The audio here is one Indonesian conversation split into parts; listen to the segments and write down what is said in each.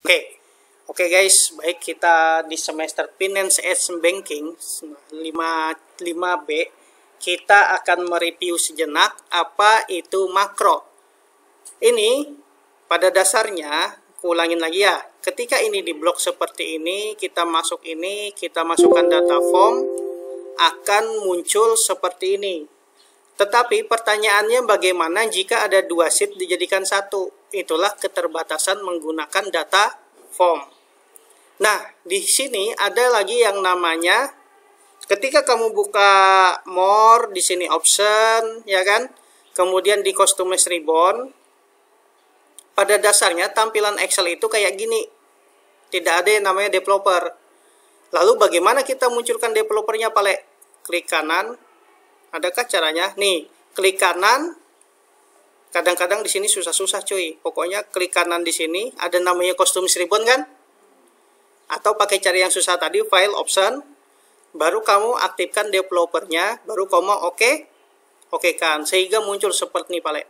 Oke guys, baik kita di semester Finance and Banking 5B, kita akan mereview sejenak apa itu makro. Ini pada dasarnya, ulangin lagi ya, ketika ini di blok seperti ini, kita masukkan data form, akan muncul seperti ini. Tetapi pertanyaannya bagaimana jika ada dua sheet dijadikan satu? Itulah keterbatasan menggunakan data form. Nah, di sini ada lagi yang namanya ketika kamu buka more, di sini option, ya kan? Kemudian di customize ribbon, pada dasarnya tampilan Excel itu kayak gini. Tidak ada yang namanya developer. Lalu bagaimana kita munculkan developernya, Pale? Klik kanan. Adakah caranya? Nih, klik kanan. Kadang-kadang di sini susah-susah, cuy. Pokoknya klik kanan di sini, ada namanya customize ribbon kan? Atau pakai cara yang susah tadi, file option, baru kamu aktifkan developernya, baru kamu oke kan, sehingga muncul seperti ini, Pale.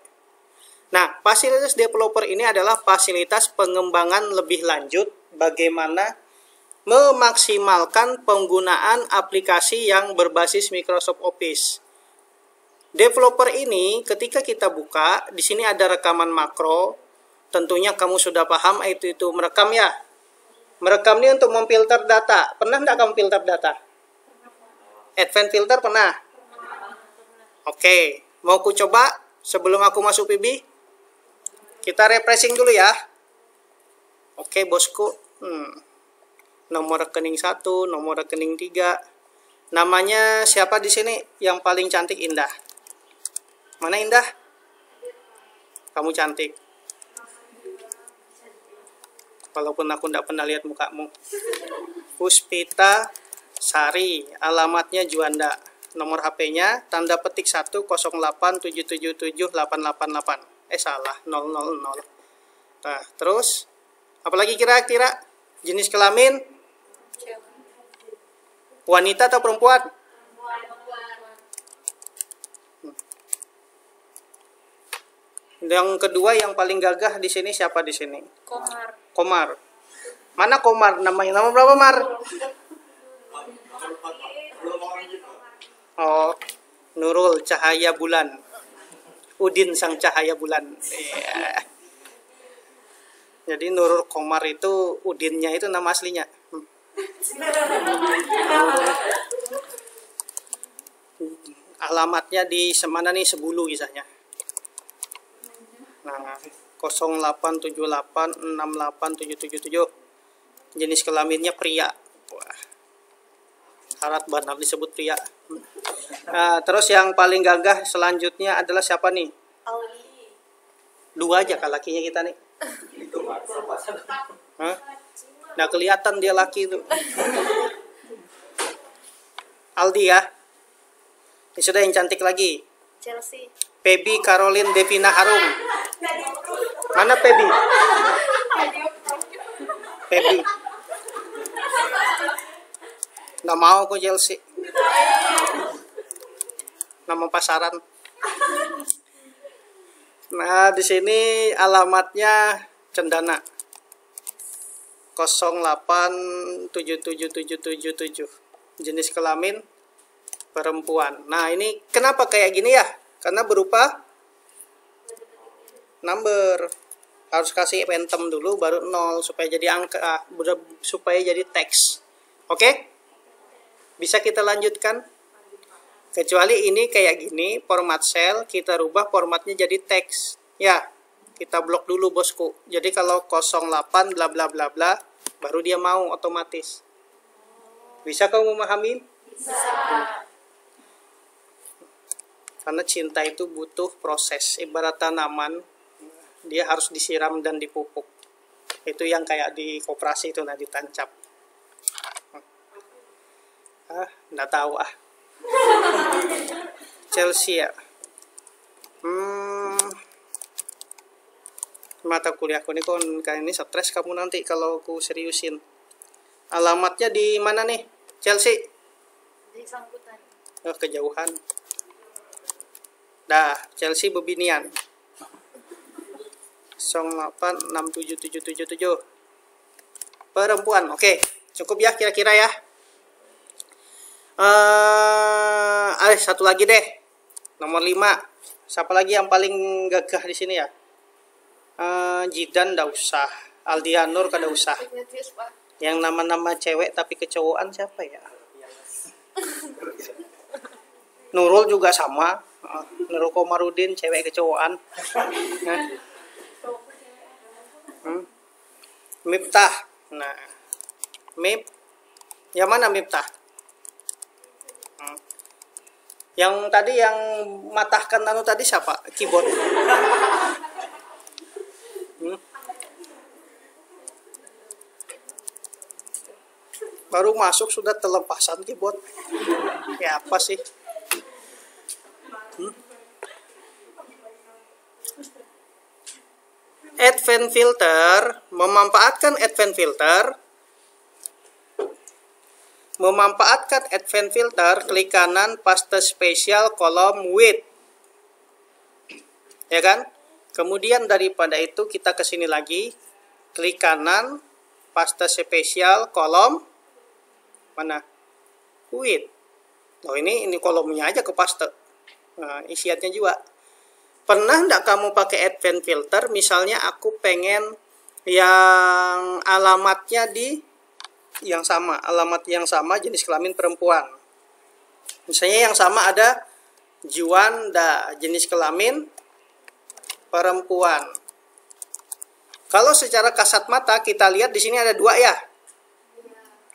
Nah, fasilitas developer ini adalah fasilitas pengembangan lebih lanjut bagaimana memaksimalkan penggunaan aplikasi yang berbasis Microsoft Office. Developer ini ketika kita buka, di sini ada rekaman makro. Tentunya kamu sudah paham itu merekam ya. Merekam ini untuk memfilter data. Pernah nggak kamu filter data? Advanced filter pernah? Oke, mau ku coba sebelum aku masuk PB? Kita refreshing dulu ya. Oke, bosku. Nomor rekening 1, nomor rekening 3. Namanya siapa di sini yang paling cantik Indah? Mana Indah? Kamu cantik. Walaupun aku tidak pernah lihat mukamu. Puspita Sari, alamatnya Juanda. Nomor HP-nya tanda petik 108777888. Salah, 000. Nah, terus apalagi kira-kira jenis kelamin? Wanita atau perempuan? Yang kedua yang paling gagah di sini siapa di sini? Komar. Mana Komar? Namanya nama berapa, Mar? Oh, Nurul Cahaya Bulan. Udin sang cahaya bulan. Yeah. Jadi Nurul Komar itu Udinnya itu nama aslinya. Alamatnya di mana nih, Sebulu kisahnya. Nah, 0878687777. Jenis kelaminnya pria. Wah. Syarat benar disebut pria. Nah, terus yang paling gagah selanjutnya adalah siapa nih? Aldi. 2 aja kah lakinya kita nih? Hah? Nah, kelihatan dia laki itu. Aldi ya. Ini sudah yang cantik lagi. Chelsea. Pebi Caroline Devina Harum. Mana Pebi? Pebi. Nggak mau aku Chelsea. Nama pasaran. Nah, di sini alamatnya Cendana. 08777777. Jenis kelamin perempuan. Nah, ini kenapa kayak gini ya? Karena berupa number. Harus kasih phantom dulu baru 0 supaya jadi angka, supaya jadi teks. Oke? Bisa kita lanjutkan? Kecuali ini kayak gini, format cell, kita rubah formatnya jadi teks. Ya, kita blok dulu bosku. Jadi kalau 08 bla bla bla bla, baru dia mau otomatis. Bisa kamu memahami? Bisa. Karena cinta itu butuh proses. Ibarat tanaman, dia harus disiram dan dipupuk. Itu yang kayak di koperasi itu, nah ditancap. Nggak tahu ah. Chelsea ya. Mata kuliahku ini kan ini stres kamu nanti kalau aku seriusin. Alamatnya di mana nih, Chelsea? Di Sangkutan. Oh, kejauhan. Dah, Chelsea Bebinian. 08677777. perempuan. Oke, cukup ya kira-kira ya. Satu lagi deh. Nomor 5. Siapa lagi yang paling gagah di sini ya? Jidan nggak usah. Aldianur kada usah. Ignatius, Pak. Yang nama-nama cewek tapi kecowokan siapa ya? Nurul juga sama. Nurul Komarudin cewek kecowokan. Miftah. Nah, yang mana Miftah? Yang tadi yang matahkan tadi siapa? Keyboard. Baru masuk sudah telepasan keyboard. Ya apa sih? Advanced filter, memanfaatkan advanced filter, klik kanan paste spesial kolom width. Ya kan? Kemudian daripada itu kita ke sini lagi, klik kanan paste spesial kolom mana? Width. Oh ini kolomnya aja ke paste. Nah, isiannya juga. Pernah enggak kamu pakai advanced filter? Misalnya aku pengen yang alamatnya alamat yang sama jenis kelamin perempuan. Misalnya yang sama ada Juanda, jenis kelamin perempuan. Kalau secara kasat mata kita lihat di sini ada 2 ya.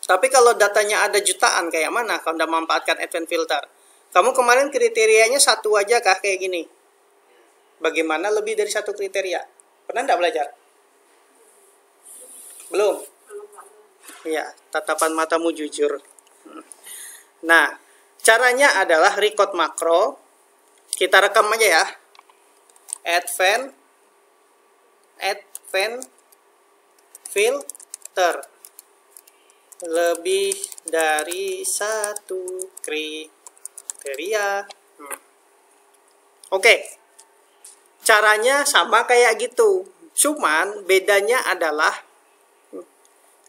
Tapi kalau datanya ada jutaan kayak mana kalau Anda memanfaatkan advanced filter? Kamu kemarin kriterianya 1 aja kah kayak gini? Bagaimana lebih dari 1 kriteria? Pernah enggak belajar? Belum? Iya, tatapan matamu jujur. Nah, caranya adalah record makro. Kita rekam aja ya. Advanced filter. Lebih dari 1 kriteria. Oke. Caranya sama kayak gitu. Cuman bedanya adalah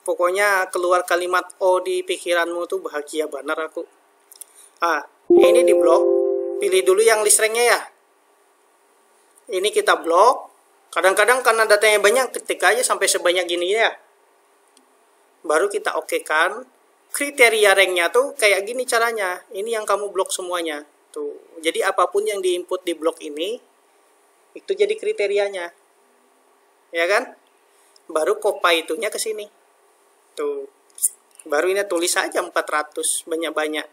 pokoknya keluar kalimat O di pikiranmu tuh bahagia benar aku. Ini di blok. Pilih dulu yang listrengnya ya. Ini kita blok. Kadang-kadang karena datanya banyak, ketik aja sampai sebanyak gini ya. Baru kita okekan. Kriteria ranknya tuh kayak gini caranya. Ini yang kamu blok semuanya. Tuh. Jadi apapun yang diinput di blok ini, itu jadi kriterianya. Ya kan? Baru copy itunya ke sini. Tuh. Baru ini tulis aja 400 banyak-banyak.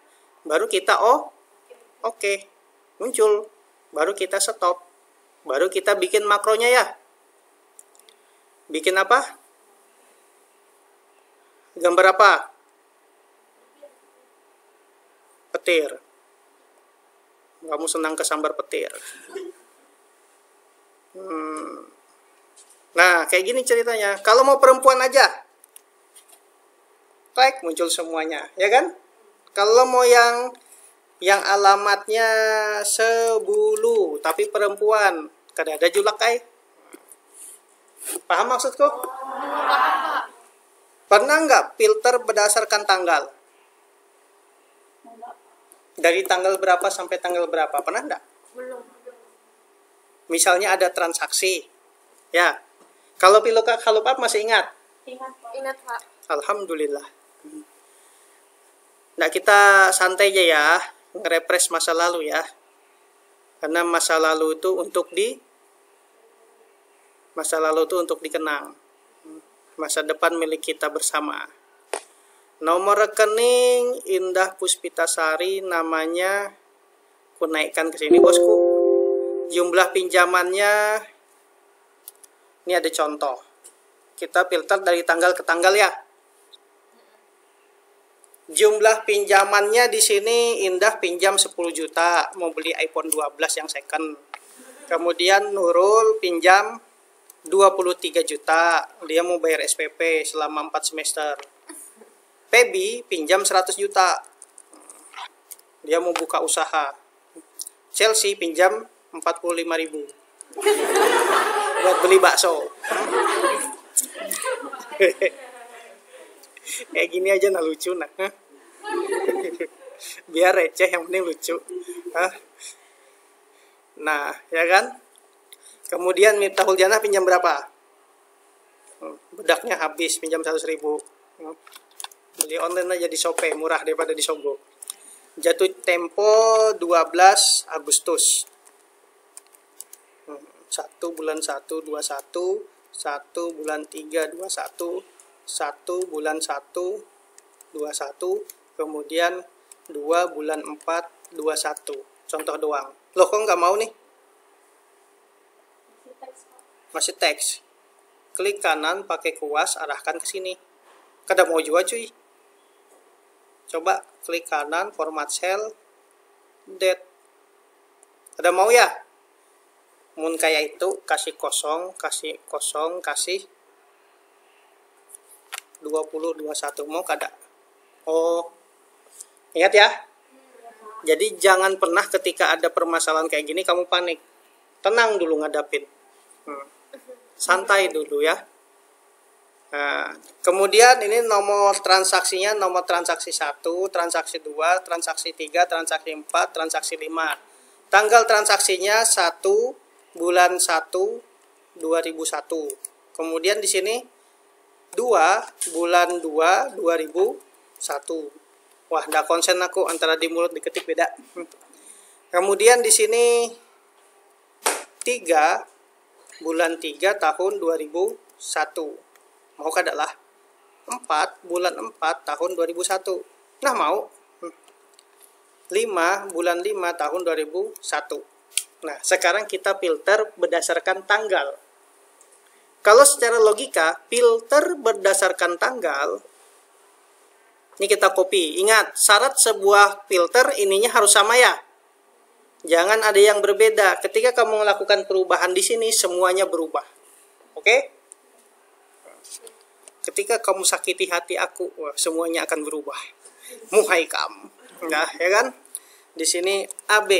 Baru kita oke. Muncul. Baru kita stop. Baru kita bikin makronya ya. Bikin apa? Gambar apa? Petir. Kamu senang kesambar petir. Nah, kayak gini ceritanya. Kalau mau perempuan aja, klik muncul semuanya, ya kan? Kalau mau yang alamatnya Sebulu tapi perempuan, kada ada julak kai. Paham maksudku? Pernah nggak filter berdasarkan tanggal? Dari tanggal berapa sampai tanggal berapa? Pernah nggak? Belum. Misalnya ada transaksi, ya. Kalau VLOOKUP masih ingat? Ingat, Pak. Alhamdulillah. Nah, kita santai aja ya, nge-refresh masa lalu ya. Karena masa lalu itu untuk dikenang. Masa depan milik kita bersama. Nomor rekening Indah Puspitasari, namanya aku naikkan ke sini bosku. Jumlah pinjamannya, ini ada contoh. Kita filter dari tanggal ke tanggal ya. Jumlah pinjamannya di sini Indah pinjam 10 juta, mau beli iPhone 12 yang second. Kemudian Nurul pinjam 23 juta, dia mau bayar SPP selama 4 semester. Pebi pinjam 100 juta, dia mau buka usaha. Chelsea pinjam 45.000 buat beli bakso. Kayak gini aja nah lucu nah. Biar receh yang penting lucu. Hah? Nah, ya kan? Kemudian Miftahul Jannah pinjam berapa? Bedaknya habis, pinjam 100.000. Beli online aja di Shopee, murah daripada di Sogo. Jatuh tempo 12 Agustus. 1 bulan 1 21, 1 bulan 3 21, 1 bulan 1 21, kemudian 2 bulan 4 21. Contoh doang. Loh kok nggak mau nih? Masih teks. Klik kanan pakai kuas, arahkan ke sini. Kada mau juga cuy. Coba klik kanan, format cell, date. Kada mau ya? Mun kayak itu, kasih kosong, kasih 20, 21. Mau kada? Oh, ingat ya? Jadi jangan pernah ketika ada permasalahan kayak gini kamu panik. Tenang dulu ngadapin. Santai dulu ya. Nah, kemudian ini nomor transaksinya, nomor transaksi 1, transaksi 2, transaksi 3, transaksi 4, transaksi 5. Tanggal transaksinya 1 bulan 1 2001. Kemudian di sini 2 bulan 2 2001. Wah, ndak konsen aku antara di mulut diketik beda. Kemudian di sini 3 bulan 3 tahun 2001. Mau kada lah? 4 bulan 4 tahun 2001. Nah, mau. 5 bulan 5 tahun 2001. Nah, sekarang kita filter berdasarkan tanggal. Kalau secara logika, filter berdasarkan tanggal, ini kita copy. Ingat, syarat sebuah filter ininya harus sama ya. Jangan ada yang berbeda. Ketika kamu melakukan perubahan di sini, semuanya berubah. Oke? Ketika kamu sakiti hati aku, wah, semuanya akan berubah. Muhai kamu. Nah, ya kan? Di sini AB.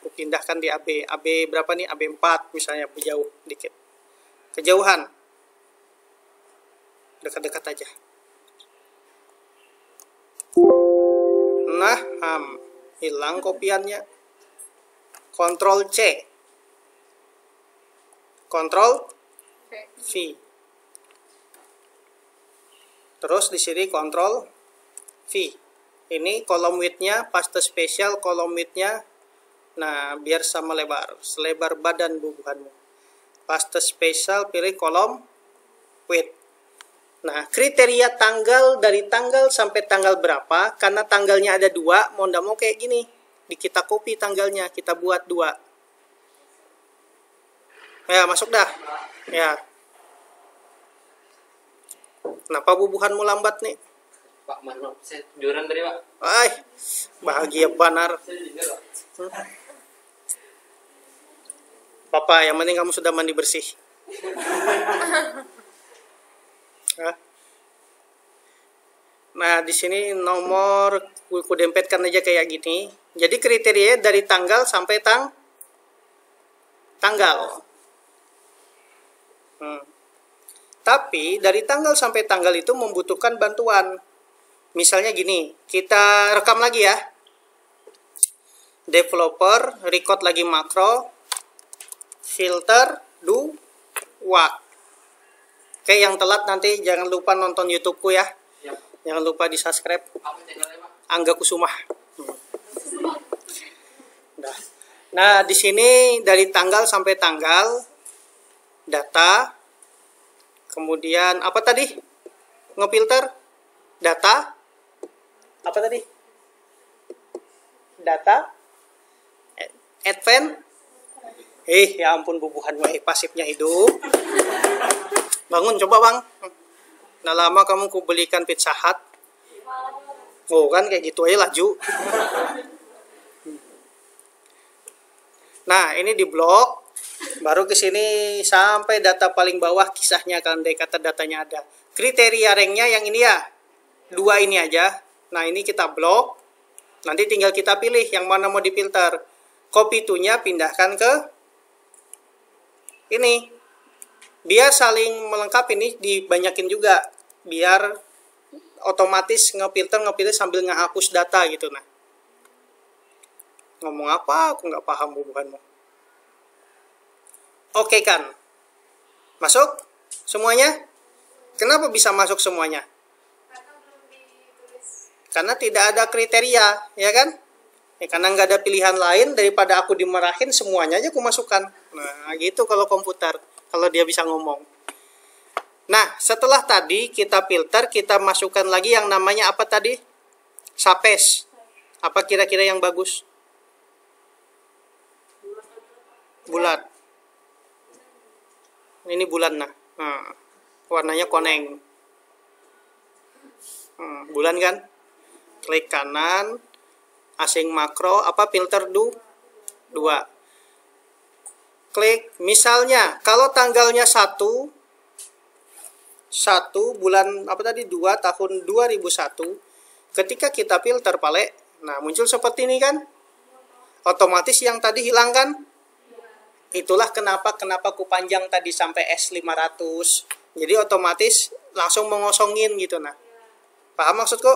Aku pindahkan di AB. AB berapa nih? AB 4 misalnya, jauh dikit. Kejauhan. Dekat-dekat aja. Nah, hilang kopiannya. Ctrl C. Ctrl V. Terus di sini Ctrl V. Ini kolom width-nya, paste spesial kolom width-nya. Nah, biar sama lebar, selebar badan bubuhanmu. Paste spesial pilih kolom width. Nah, kriteria tanggal dari tanggal sampai tanggal berapa? Karena tanggalnya ada 2, mau ndak mau kayak gini. Kita copy tanggalnya, kita buat 2. Ya, masuk dah. Ya. Kenapa bubuhanmu lambat nih? Pak, maaf, saya tiduran tadi, Pak. Ay, bahagia banar. Papa, yang penting kamu sudah mandi bersih. Nah, di sini nomor ku dempetkan aja kayak gini. Jadi kriterianya dari tanggal sampai tanggal. Tapi dari tanggal sampai tanggal itu membutuhkan bantuan. Misalnya gini, kita rekam lagi ya. Developer, record lagi makro, filter, do, what. Oke, yang telat nanti jangan lupa nonton YouTubeku ya. Yap. Jangan lupa di subscribe. Apa channelnya, Pak? Angga Kusuma. Nah, di sini dari tanggal sampai tanggal, data, kemudian apa tadi? Ngefilter, data, apa tadi? Data, advance. Ya ampun bubuhan pasifnya hidup. Bangun coba bang. Nah lama kamu ku belikan Pizza Hut. Oh kan kayak gitu aja laju. Nah ini di blok. Baru ke sini sampai data paling bawah kisahnya kan kata datanya ada. Kriteria ranknya yang ini ya. 2 ini aja. Nah ini kita blok. Nanti tinggal kita pilih yang mana mau difilter. Copy to-nya pindahkan ke ini. Biar saling melengkapi ini dibanyakin juga. Biar otomatis ngefilter sambil ngehapus data gitu. Nah, ngomong apa aku nggak paham hubunganmu. Oke kan, masuk semuanya? Kenapa bisa masuk semuanya? Karena belum ditulis. Karena tidak ada kriteria, ya kan? Ya, karena nggak ada pilihan lain daripada aku dimarahin, semuanya aja aku masukkan. Nah, gitu kalau komputer, kalau dia bisa ngomong. Nah, setelah tadi kita filter, kita masukkan lagi yang namanya apa tadi? Sapes. Apa kira-kira yang bagus? Bulat. Ini bulan nah. Warnanya koneng. Bulan kan? Klik kanan, asing makro, apa filter 2. Klik, misalnya kalau tanggalnya 1 bulan apa tadi 2 tahun 2001, ketika kita filter pale, nah muncul seperti ini kan? Otomatis yang tadi hilang kan? Itulah kenapa ku panjang tadi sampai S500. Jadi otomatis langsung mengosongin gitu. Nah, paham maksudku?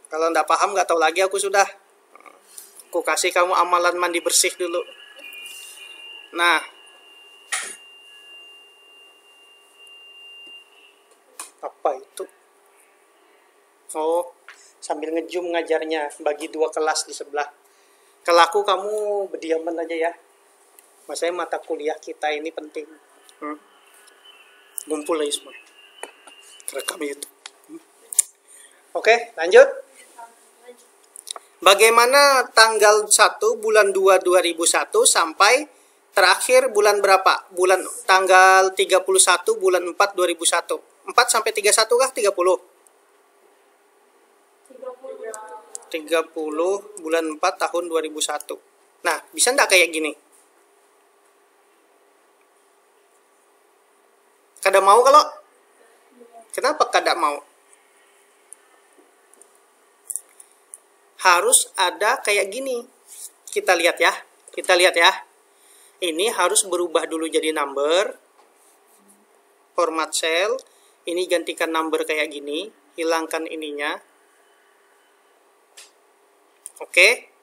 Kalau nggak paham, nggak tahu lagi aku sudah. Aku kasih kamu amalan mandi bersih dulu. Nah, apa itu? Oh, sambil ngejum ngajarnya, bagi 2 kelas di sebelah. Kalau aku kamu berdiaman aja ya. Maksudnya mata kuliah kita ini penting. Ngumpul lagi semua. Rekam YouTube. Oke, lanjut. Bagaimana tanggal 1 bulan 2 2001 sampai terakhir bulan berapa? Tanggal 31 bulan 4 2001. 4 sampai 31 kah? 30? 30 bulan 4 tahun 2001. Nah, bisa enggak kayak gini? Kada mau kalau? Kenapa kada mau? Harus ada kayak gini. Kita lihat ya. Ini harus berubah dulu jadi number. Format cell. Ini gantikan number kayak gini. Hilangkan ininya. Oke.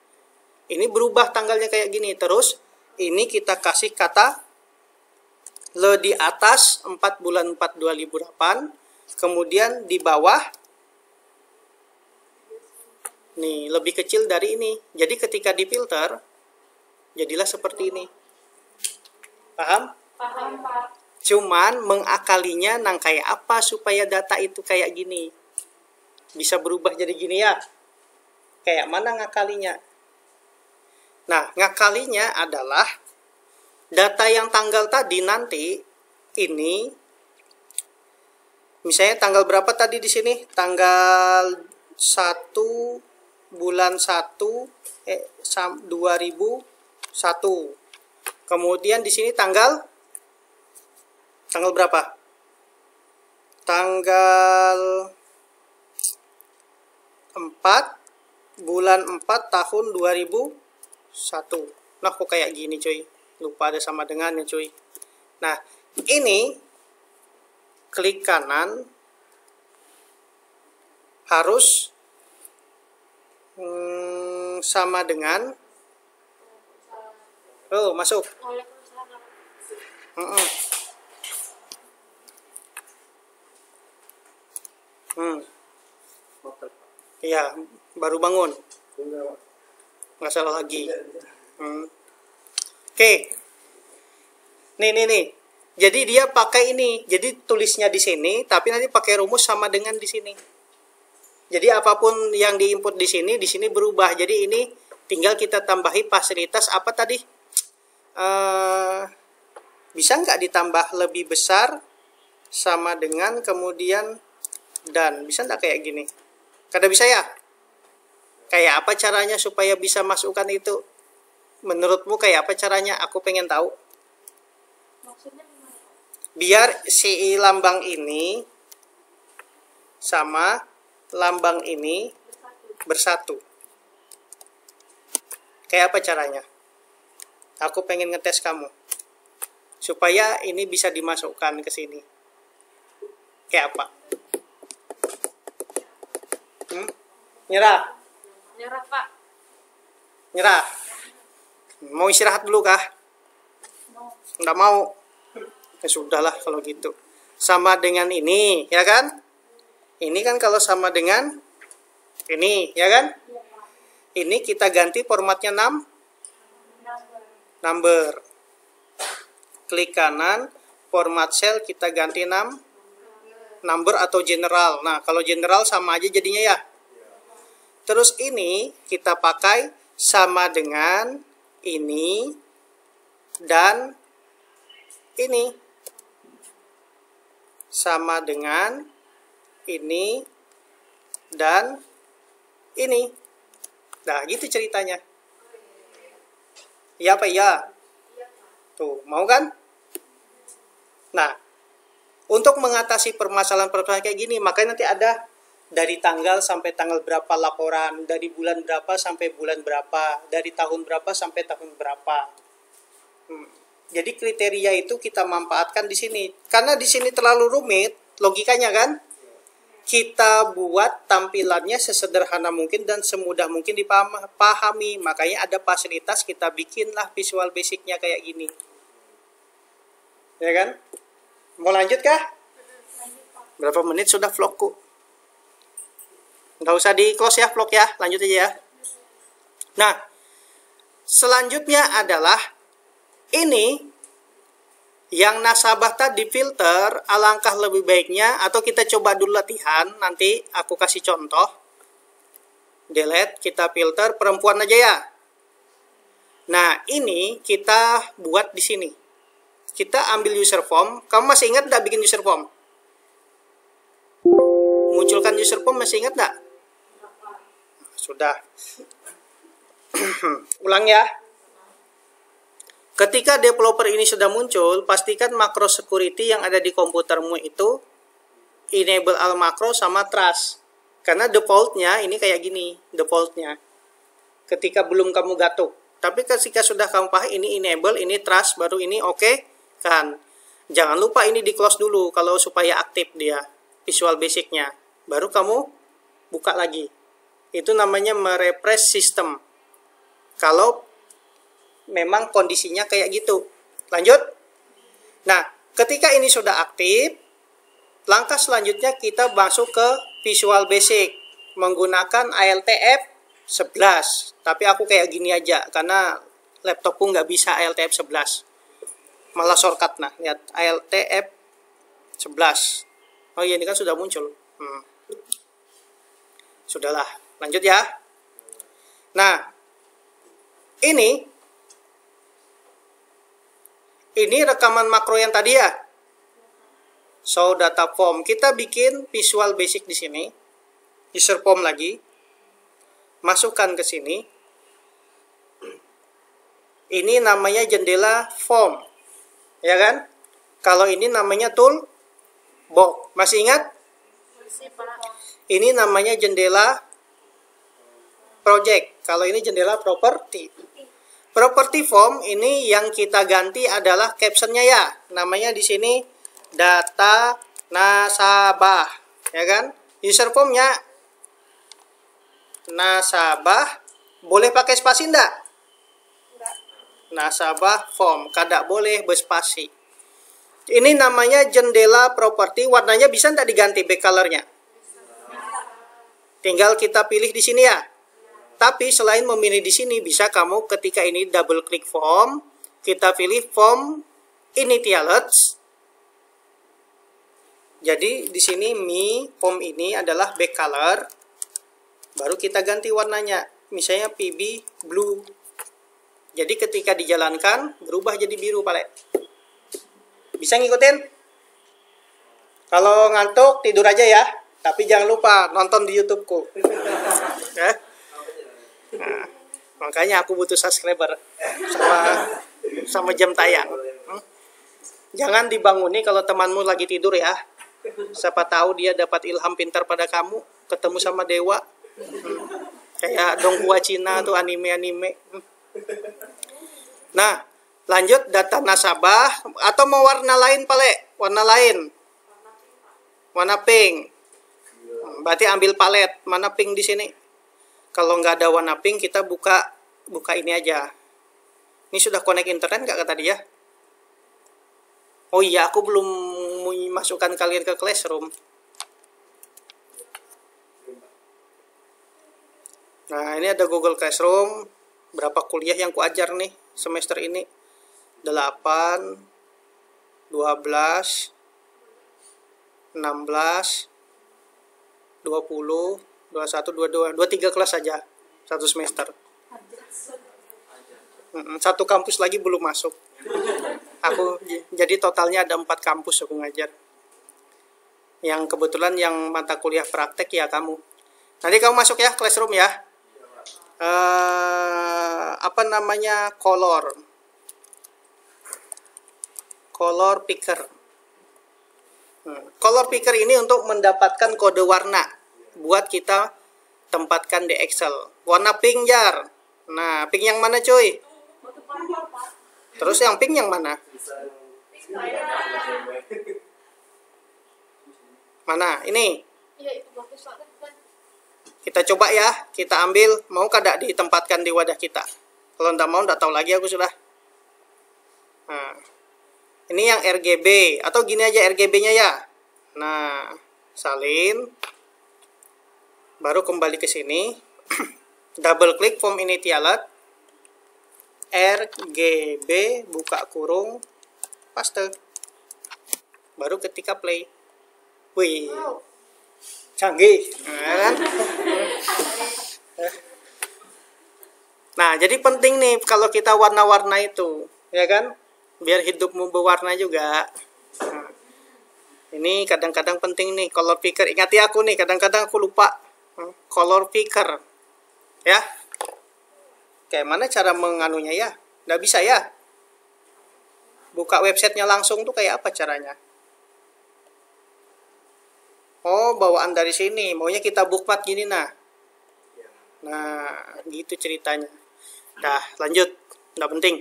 Ini berubah tanggalnya kayak gini. Terus ini kita kasih kata le di atas 4 bulan 4 2008. Kemudian di bawah nih lebih kecil dari ini. Jadi ketika difilter jadilah seperti ini. Paham? Paham, Pak. Cuman mengakalinya nang kayak apa supaya data itu kayak gini. Bisa berubah jadi gini ya. Kayak mana ngakalinya? Nah, ngakalinya adalah data yang tanggal tadi nanti ini, misalnya tanggal berapa tadi di sini? Tanggal 1 bulan 1 2001. Kemudian di sini tanggal berapa? Tanggal 4 bulan 4 tahun 2001. Nah, kok kayak gini cuy? Lupa ada sama dengannya cuy. Nah, ini klik kanan harus sama dengan masuk. Iya, baru bangun. Nggak salah lagi. Oke. Nih. Jadi dia pakai ini. Jadi tulisnya di sini, tapi nanti pakai rumus sama dengan di sini. Jadi apapun yang diinput di sini berubah. Jadi ini tinggal kita tambahi fasilitas apa tadi? Bisa nggak ditambah lebih besar sama dengan kemudian dan bisa nggak kayak gini? Kada bisa ya? Kayak apa caranya supaya bisa masukkan itu? Menurutmu kayak apa caranya? Aku pengen tahu. Maksudnya gimana? Biar si lambang ini sama lambang ini bersatu. Kayak apa caranya? Aku pengen ngetes kamu. Supaya ini bisa dimasukkan ke sini. Kayak apa? Nyerah? Nyerah, Pak. Nyerah? Mau istirahat dulu kah? Nggak mau? Ya sudahlah kalau gitu. Sama dengan ini, ya kan? Ini kan kalau sama dengan ini, ya kan? Ini kita ganti formatnya number. Klik kanan, format cell kita ganti number atau general. Nah, kalau general sama aja jadinya ya. Terus ini kita pakai sama dengan ini dan ini. Sama dengan ini dan ini. Nah, gitu ceritanya. Iya apa iya? Tuh, mau kan? Nah, untuk mengatasi permasalahan-permasalahan kayak gini, makanya nanti ada dari tanggal sampai tanggal berapa laporan, dari bulan berapa sampai bulan berapa, dari tahun berapa sampai tahun berapa. Jadi kriteria itu kita manfaatkan di sini. Karena di sini terlalu rumit logikanya kan? Kita buat tampilannya sesederhana mungkin dan semudah mungkin dipahami. Makanya ada fasilitas kita bikinlah visual basicnya kayak gini. Ya kan? Mau lanjut kah? Berapa menit sudah vlogku? Nggak usah di close ya vlog ya, lanjut aja ya. Nah, selanjutnya adalah ini yang nasabah tadi filter, alangkah lebih baiknya, atau kita coba dulu latihan, nanti aku kasih contoh. Delete, kita filter, perempuan aja ya. Nah, ini kita buat di sini. Kita ambil user form, kamu masih ingat nggak bikin user form? Munculkan user form, masih ingat nggak? Sudah. Ulang ya. Ketika developer ini sudah muncul, pastikan makro security yang ada di komputermu itu enable all makro sama trust. Karena defaultnya ini kayak gini, defaultnya. Ketika belum kamu gatuk. Tapi ketika sudah kamu paham ini enable, ini trust, baru ini oke kan. Jangan lupa ini di close dulu kalau supaya aktif dia visual basicnya. Baru kamu buka lagi. Itu namanya merefresh sistem. Kalau memang kondisinya kayak gitu. Lanjut. Nah, ketika ini sudah aktif, langkah selanjutnya kita masuk ke Visual Basic menggunakan ALTF 11. Tapi aku kayak gini aja karena laptopku nggak bisa ALTF 11. Malah shortcut. Nah, lihat ALTF 11. Oh iya, ini kan sudah muncul. Sudahlah, lanjut ya. Nah, ini rekaman makro yang tadi ya. So data form, kita bikin visual basic di sini. User form lagi. Masukkan ke sini. Ini namanya jendela form. Ya kan? Kalau ini namanya toolbox. Masih ingat? Ini namanya jendela project. Kalau ini jendela property. Property form ini yang kita ganti adalah captionnya ya. Namanya di sini data nasabah, ya kan? User formnya nasabah. Boleh pakai spasi enggak? Nasabah form, kada boleh berspasi. Ini namanya jendela property. Warnanya bisa enggak diganti back colornya? Tinggal kita pilih di sini ya. Tapi selain memilih di sini, bisa kamu ketika ini double klik form, kita pilih form initialize. Jadi di sini form ini adalah back color. Baru kita ganti warnanya. Misalnya PB blue. Jadi ketika dijalankan berubah jadi biru pale. Bisa ngikutin? Kalau ngantuk tidur aja ya. Tapi jangan lupa nonton di YouTubeku. Ya. Nah, makanya aku butuh subscriber sama jam tayang. Jangan dibanguni kalau temanmu lagi tidur ya. Siapa tahu dia dapat ilham pintar pada kamu, ketemu sama dewa. Kayak Donghua Cina tuh anime-anime. Nah, lanjut data nasabah atau mau warna lain pale? Warna lain. Warna pink. Berarti ambil palet. Mana pink di sini? Kalau nggak ada warna pink, kita buka ini aja. Ini sudah connect internet nggak kata dia? Oh iya, aku belum masukkan kalian ke Classroom. Nah, ini ada Google Classroom. Berapa kuliah yang kuajar nih semester ini? 8, 12, 16, 20, 21, 22, 23 kelas saja satu semester. Satu kampus lagi belum masuk. Jadi totalnya ada 4 kampus aku ngajar. Yang kebetulan yang mata kuliah praktek ya kamu. Nanti kamu masuk ya Classroom ya. Apa namanya, color picker. Color picker ini untuk mendapatkan kode warna buat kita tempatkan di Excel. Warna pink jar. Nah, pink yang mana cuy? Terus yang pink yang mana? Mana? Ini. Iya, itu bagus banget kan. Kita coba ya, kita ambil, mau kada ditempatkan di wadah kita. Kalau ndak mau, ndak tahu lagi aku sudah. Nah, ini yang RGB, atau gini aja RGB-nya ya. Nah, salin. Baru kembali ke sini. Double klik form initialet. RGB, buka kurung, paste. Baru ketika play. Wih. Wow. Canggih, kan? Nah, jadi penting nih kalau kita warna-warna itu, ya kan? Biar hidupmu berwarna juga. Nah, ini kadang-kadang penting nih, color picker. Ingati aku nih, kadang-kadang aku lupa. Color picker. Ya. Kayak mana cara menganunya ya? Nggak bisa ya? Buka websitenya langsung tuh kayak apa caranya? Oh, bawaan dari sini. Maunya kita bookmark gini nah. Nah, gitu ceritanya. Dah, lanjut. Nggak penting.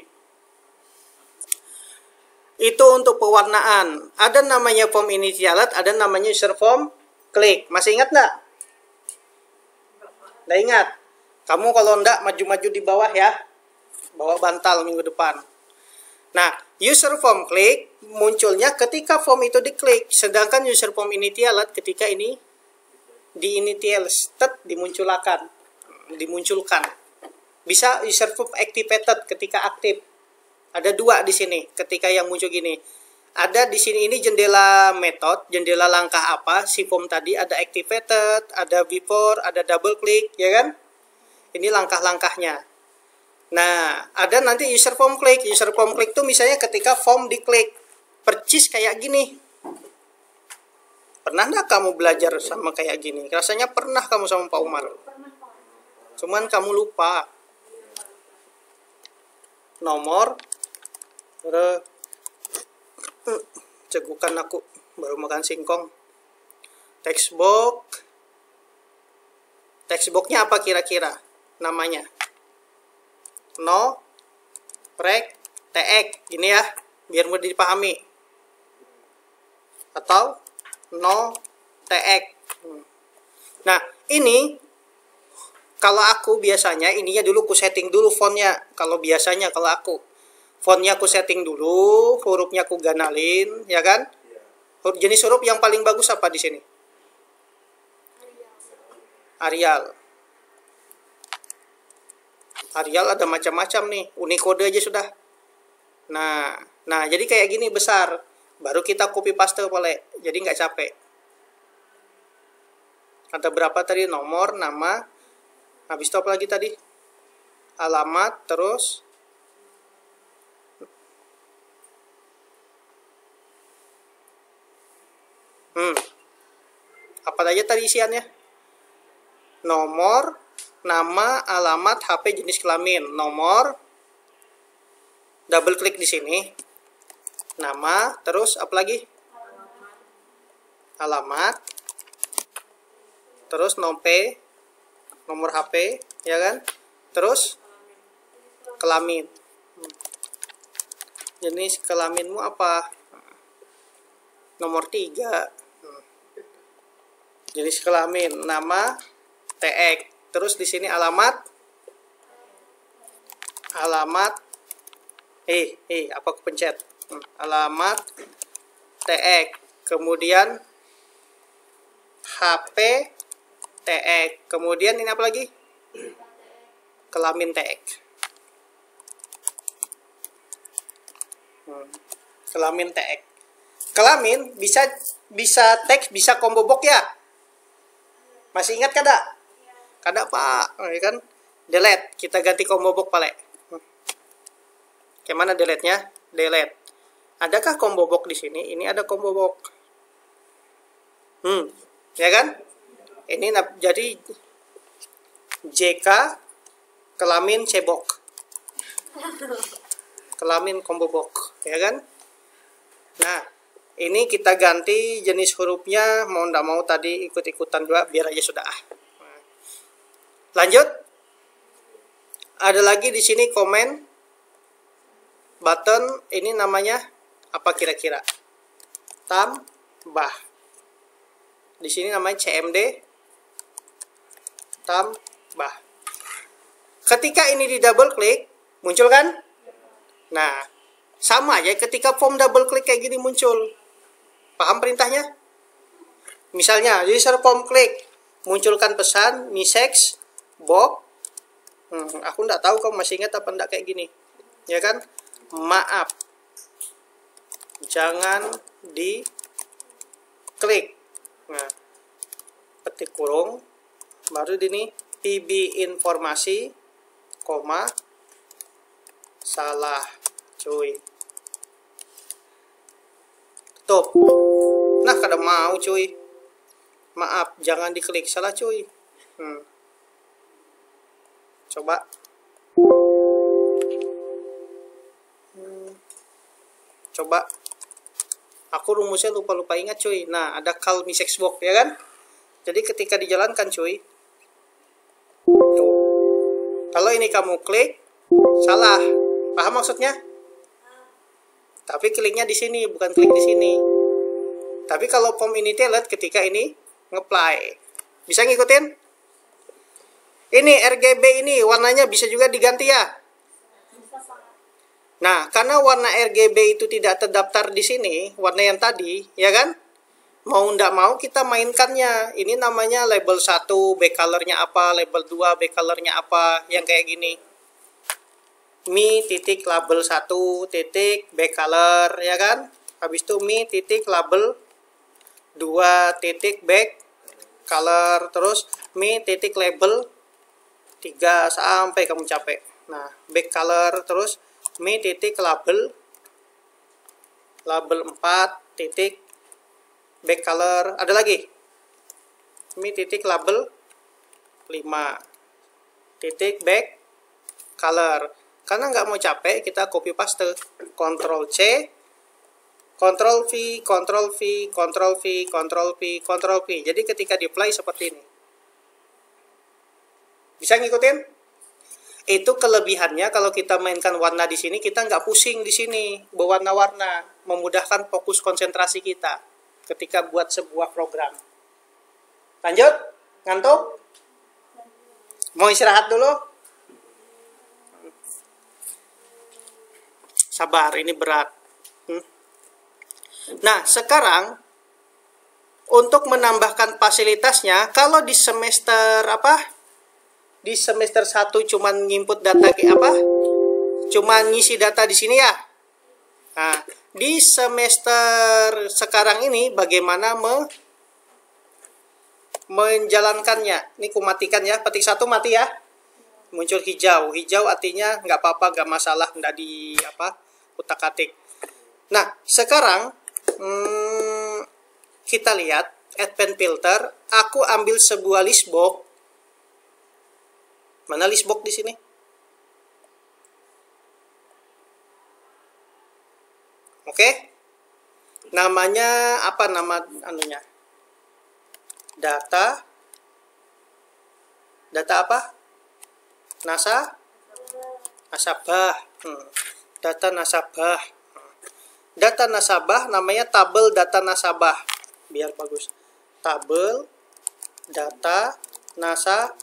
Itu untuk pewarnaan. Ada namanya form initialet, ada namanya user form klik. Masih ingat nggak? Nggak ingat? Kamu kalau nggak maju-maju di bawah ya. Bawa bantal minggu depan. Nah, user form klik munculnya ketika form itu diklik. Sedangkan user form initialet ketika ini dimunculkan. Bisa user form activated ketika aktif. Ada 2 di sini ketika yang muncul gini. Ada di sini ini jendela method, jendela langkah apa, si form tadi ada activated, ada before, ada double click, ya kan? Ini langkah-langkahnya. Nah, ada nanti user form klik. User form klik itu misalnya ketika form diklik. Percis kayak gini. Pernah nggak kamu belajar sama kayak gini? Rasanya pernah kamu sama Pak Umar. Cuman kamu lupa. Nomor. Cegukan aku. Baru makan singkong. Textbook. Textbooknya apa kira-kira namanya? No, rek, TX, gini ya, biar mudah dipahami. Atau no, TX. Nah, ini kalau aku biasanya ininya dulu ku setting dulu fontnya. Kalau biasanya kalau aku fontnya ku setting dulu, hurufnya ku ganalin, ya kan? Jenis huruf yang paling bagus apa di sini? Arial. Arial ada macam-macam nih, Unicode aja sudah. Nah, jadi kayak gini besar. Baru kita copy paste boleh, jadi nggak capek. Ada berapa tadi? Nomor, nama, habis itu apa lagi tadi? Alamat, terus apa aja tadi isiannya? Nomor, nama, alamat, HP, jenis kelamin, nomor, double klik di sini, nama, terus apa lagi? Alamat, terus nomor HP, ya kan? Terus kelamin. Jenis kelaminmu apa? Nomor 3. Jenis kelamin, nama, TX. terus di sini alamat apa aku pencet? Alamat TX, kemudian HP TX, kemudian ini apa lagi? Kelamin TX. Kelamin TX. Kelamin bisa teks, bisa combo box ya? Masih ingat kada? Kada Pak, ya kan? Delete, kita ganti combo box pale. Kayak mana delete-nya? Delete. Adakah combo box di sini? Ini ada combo box. Ya kan? Ini jadi JK kelamin cebok. Kelamin combo box, ya kan? Nah, ini kita ganti jenis hurufnya, mau ndak mau tadi ikut-ikutan juga, biar aja sudah. Lanjut. Ada lagi di sini komen button, ini namanya apa kira-kira? Tambah. Di sini namanya CMD tambah. Ketika ini di double klik, muncul kan? Nah, sama aja ketika form double klik kayak gini muncul. Paham perintahnya? Misalnya, user form klik, munculkan pesan, message, box. Aku nggak tahu kamu masih ingat apa enggak kayak gini. Ya kan? Maaf. Jangan diklik. Nah, petik kurung, baru ini PB informasi, koma, salah, cuy. Tutup. Nah, kada mau cuy. Maaf, jangan diklik, salah cuy. Coba. Coba. Aku rumusnya lupa ingat cuy. Nah, ada call message box ya kan? Jadi ketika dijalankan cuy. Tuh. Kalau ini kamu klik, salah. Paham maksudnya? Tapi kliknya di sini, bukan klik di sini. Tapi kalau form ini delete ketika ini nge-apply. Bisa ngikutin? Ini RGB ini warnanya bisa juga diganti ya. Nah, karena warna RGB itu tidak terdaftar di sini, warna yang tadi, ya kan? Mau ndak mau kita mainkannya. Ini namanya label 1, back colornya apa, label 2, back colornya apa, yang kayak gini. Mi titik label 1 titik back color, ya kan? Habis itu mi titik label 2 titik back color, terus mi titik label 3 sampai kamu capek. Nah, back color, terus mi titik label 4 titik back color. Ada lagi mi titik label 5 titik back color. Karena nggak mau capek, kita copy paste, Ctrl C, Ctrl V, Ctrl V, Ctrl V, Ctrl V, Ctrl V. Jadi ketika di apply seperti ini. Bisa ngikutin? Itu kelebihannya kalau kita mainkan warna di sini, kita nggak pusing di sini berwarna-warna, memudahkan fokus konsentrasi kita ketika buat sebuah program. Lanjut, ngantuk? Mau istirahat dulu? Sabar, ini berat. Nah, sekarang untuk menambahkan fasilitasnya, kalau di semester Di semester 1 cuman nginput data kayak apa? Cuman ngisi data di sini ya. Nah, di semester sekarang ini bagaimana menjalankannya? Ini ku matikan ya, petik 1 mati ya. Muncul hijau. Hijau artinya nggak apa-apa, nggak masalah, nggak di utak-atik. Nah, sekarang kita lihat advanced filter. Aku ambil sebuah list box. Mana list box di sini? Oke. Namanya apa nama anunya? Data apa? Nasabah. Data nasabah. Data nasabah namanya tabel data nasabah. Biar bagus. Tabel data nasabah.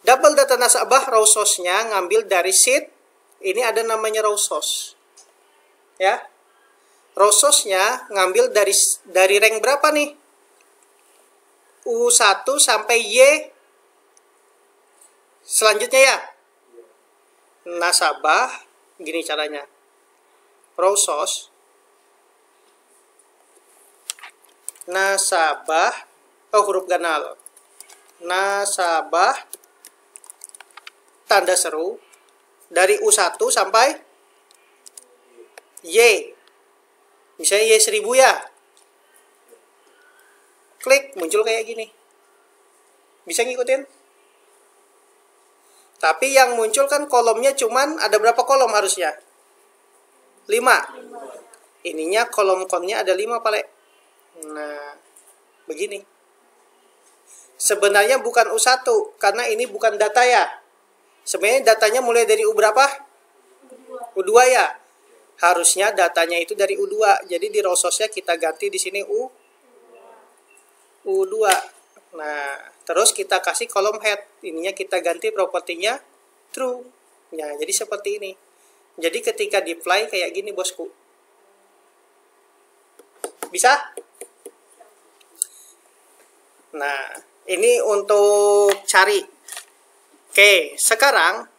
Double data nasabah raw source-nya ngambil dari sheet. Ini ada namanya raw source. Ya. Raw source-nya ngambil dari rank berapa nih? U1 sampai Y. Selanjutnya ya. Nasabah, gini caranya. Raw source. Nasabah, huruf ganal. Nasabah, tanda seru, dari U1 sampai Y. Misalnya Y1000 ya. Klik, muncul kayak gini. Bisa ngikutin? Tapi yang muncul kan kolomnya cuman ada berapa kolom harusnya? 5. Ininya kolom konnya ada 5 pale. Nah, begini. Sebenarnya bukan U1 karena ini bukan data ya. Sebenarnya datanya mulai dari U berapa? U2 ya. Harusnya datanya itu dari U2. Jadi di raw source-nya kita ganti di sini U2. Nah, terus kita kasih kolom head. Ininya kita ganti propertinya true. Ya, jadi seperti ini. Jadi ketika di apply kayak gini bosku. Bisa? Nah, ini untuk cari. Oke, sekarang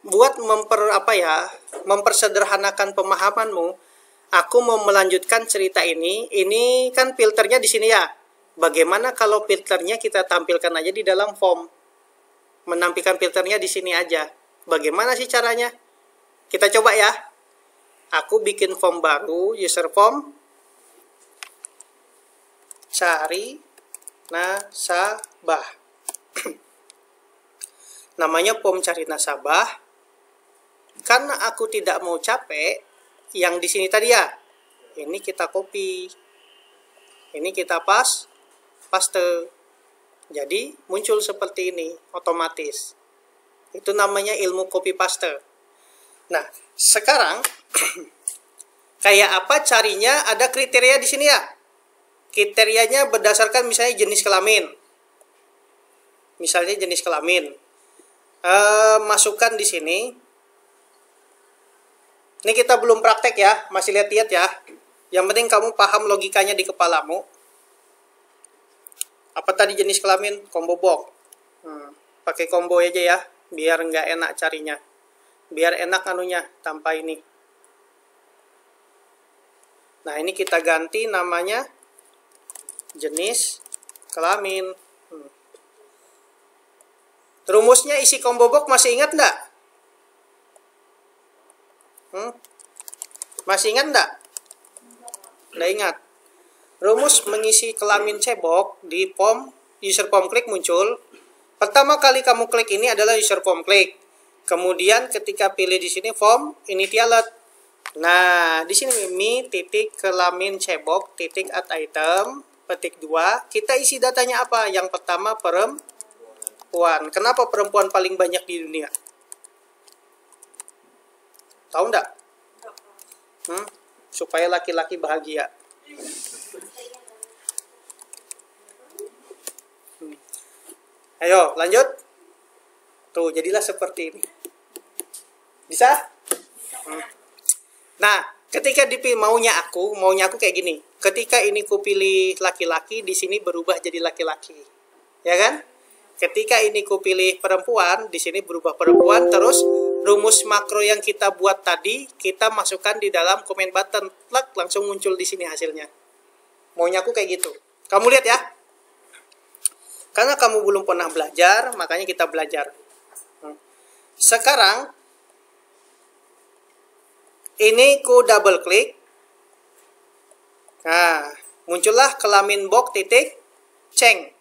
buat mempersederhanakan pemahamanmu, aku mau melanjutkan cerita ini. Ini kan filternya di sini ya. Bagaimana kalau filternya kita tampilkan aja di dalam form? Menampilkan filternya di sini aja. Bagaimana sih caranya? Kita coba ya. Aku bikin form baru, user form. Cari nasabah. Namanya form cari nasabah. Karena aku tidak mau capek, yang di sini tadi ya. Ini kita copy. Ini kita paste. Jadi muncul seperti ini otomatis. Itu namanya ilmu copy paste. Nah, sekarang kayak apa carinya? Ada kriteria di sini ya. Kriterianya berdasarkan misalnya jenis kelamin. Misalnya jenis kelamin. Masukkan di sini. Ini kita belum praktek ya, masih lihat-lihat ya. Yang penting kamu paham logikanya di kepalamu. Apa tadi jenis kelamin? Combo box. Pakai combo aja ya, biar nggak enak carinya. Biar enak anunya tanpa ini. Nah, ini kita ganti namanya jenis kelamin. Rumusnya isi combo box masih ingat enggak? Masih ingat enggak? Nggak ingat. Rumus mengisi kelamin cebok di form user form klik muncul. Pertama kali kamu klik ini adalah user form klik. Kemudian ketika pilih di sini form initialed. Nah, di sini mi titik kelamin cebok titik add item petik 2. Kita isi datanya apa? Yang pertama perempuan. Kenapa perempuan paling banyak di dunia? Tahu enggak? Supaya laki-laki bahagia. Ayo, lanjut. Tuh, jadilah seperti ini. Bisa? Nah, ketika dipilih maunya aku kayak gini. Ketika ini ku pilih laki-laki, di sini berubah jadi laki-laki. Ya kan? Ketika ini ku pilih perempuan, di sini berubah perempuan. Terus rumus makro yang kita buat tadi, kita masukkan di dalam comment button. Langsung muncul di sini hasilnya. Maunya aku kayak gitu. Kamu lihat ya. Karena kamu belum pernah belajar, makanya kita belajar. Sekarang, ini ku double klik. Nah, muncullah kelamin box titik ceng.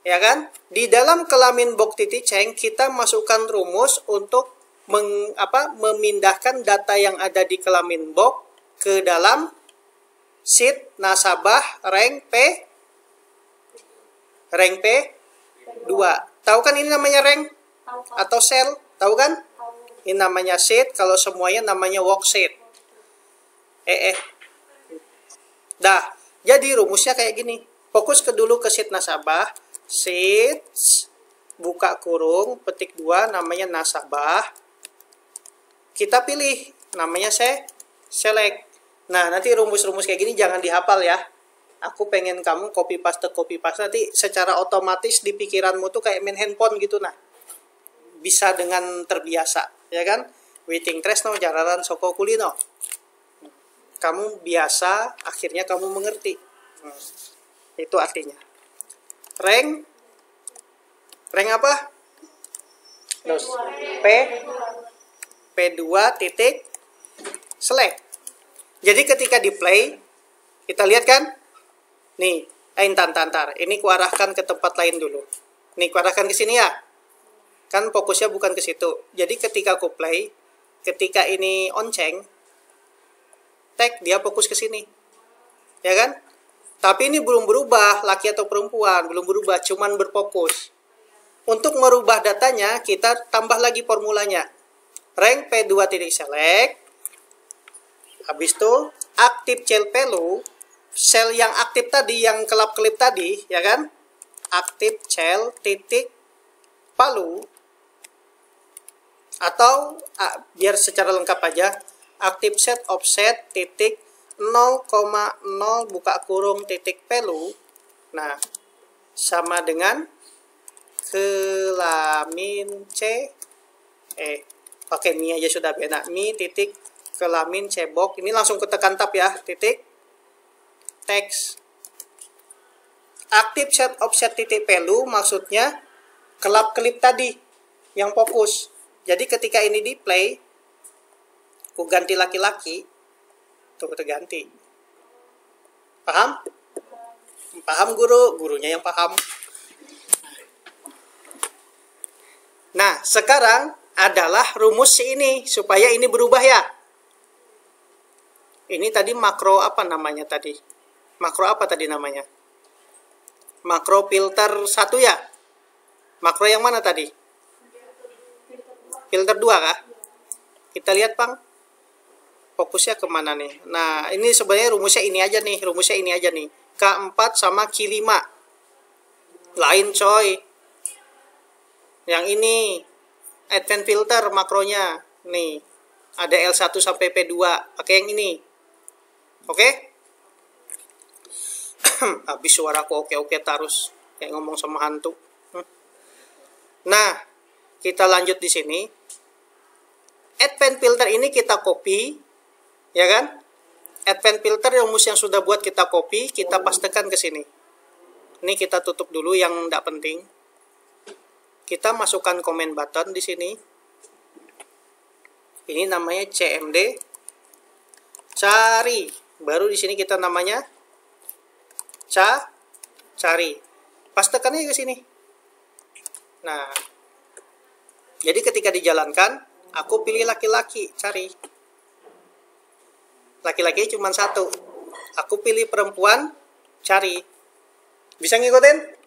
Ya kan? Di dalam kelamin box titik ceng, kita masukkan rumus untuk memindahkan data yang ada di kelamin box ke dalam sheet nasabah rank P2. Tahu kan ini namanya rank atau cell? Tahu kan? Ini namanya sheet, kalau semuanya namanya worksheet. Dah, Jadi rumusnya kayak gini. Fokus dulu ke sheet nasabah. Sheet, buka kurung, petik 2, namanya nasabah. Kita pilih, namanya select. Nah, nanti rumus-rumus kayak gini jangan dihafal ya. Aku pengen kamu copy paste nanti secara otomatis di pikiranmu tuh kayak main handphone gitu nah. Bisa dengan terbiasa, ya kan? Waiting tresno jararan soko kulino. Kamu biasa, akhirnya kamu mengerti. Itu artinya. Rank apa? P2 titik select. Jadi ketika di play, kita lihat kan? Nih, tantar. Ini kuarahkan ke tempat lain dulu. Nih, kuarahkan ke sini ya. Kan fokusnya bukan ke situ. Jadi ketika aku play, ketika ini onceng, tag dia fokus ke sini. Ya kan? Tapi ini belum berubah, laki atau perempuan, belum berubah, cuman berfokus. Untuk merubah datanya, kita tambah lagi formulanya. Rank P2 titik select. Habis itu, active cell value, sel yang aktif tadi, yang kelap-kelip tadi, ya kan? Active cell titik value. Atau, biar secara lengkap aja, active set offset titik 0,0 buka kurung titik value. Nah, sama dengan kelamin C. Pakai mi aja sudah beda. Mi titik kelamin cebok. Ini langsung ketekan tab ya. Titik text. Active set offset titik value maksudnya kelap-kelip tadi yang fokus. Jadi ketika ini di play, aku ganti laki-laki, tuh terganti. Paham? Paham gurunya yang paham. Nah, sekarang adalah rumus ini, supaya ini berubah ya. Ini tadi makro apa namanya tadi? Makro apa tadi namanya? Makro filter 1 ya? Makro yang mana tadi? Filter 2 kah? Kita lihat, Bang. Fokusnya kemana nih? Nah, ini sebenarnya rumusnya ini aja nih. K4 sama Q5. Lain, coy. Yang ini. Advanced filter makronya. Nih. Ada L1 sampai P2. Pakai yang ini. Oke? Habis suaraku oke-oke terus. Kayak ngomong sama hantu. Nah, kita lanjut di sini. Advanced filter ini kita copy, ya kan? Advanced filter rumus yang sudah buat kita copy, kita pastekan ke sini. Ini kita tutup dulu yang tidak penting. Kita masukkan comment button di sini. Ini namanya CMD cari. Baru di sini kita namanya cari. Pastekannya ke sini. Nah, jadi ketika dijalankan, aku pilih laki-laki, cari. Laki-laki cuma satu. Aku pilih perempuan, cari. Bisa ngikutin?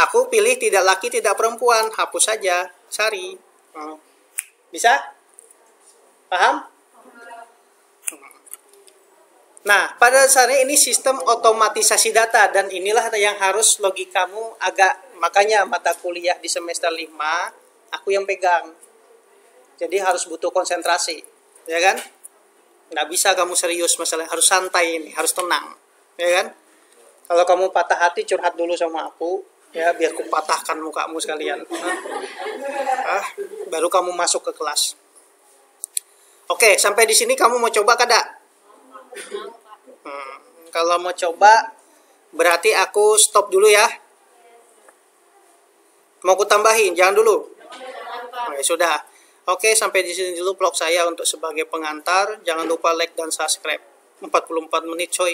Aku pilih tidak laki, tidak perempuan. Hapus saja, cari. Bisa? Paham? Nah, pada dasarnya ini sistem otomatisasi data. Dan inilah yang harus logikamu makanya mata kuliah di semester 5, aku yang pegang. Jadi harus butuh konsentrasi, ya kan? Nggak bisa kamu serius masalah, harus santai ini, harus tenang, ya kan? Kalau kamu patah hati curhat dulu sama aku, ya biar ku patahkan mukamu sekalian. Baru kamu masuk ke kelas. Oke, sampai di sini kamu mau coba kada? Kalau mau coba, berarti aku stop dulu ya. Mau ku tambahin, jangan dulu. Oke, sudah. Oke, sampai di sini dulu vlog saya untuk sebagai pengantar. Jangan lupa like dan subscribe. 44 menit coy.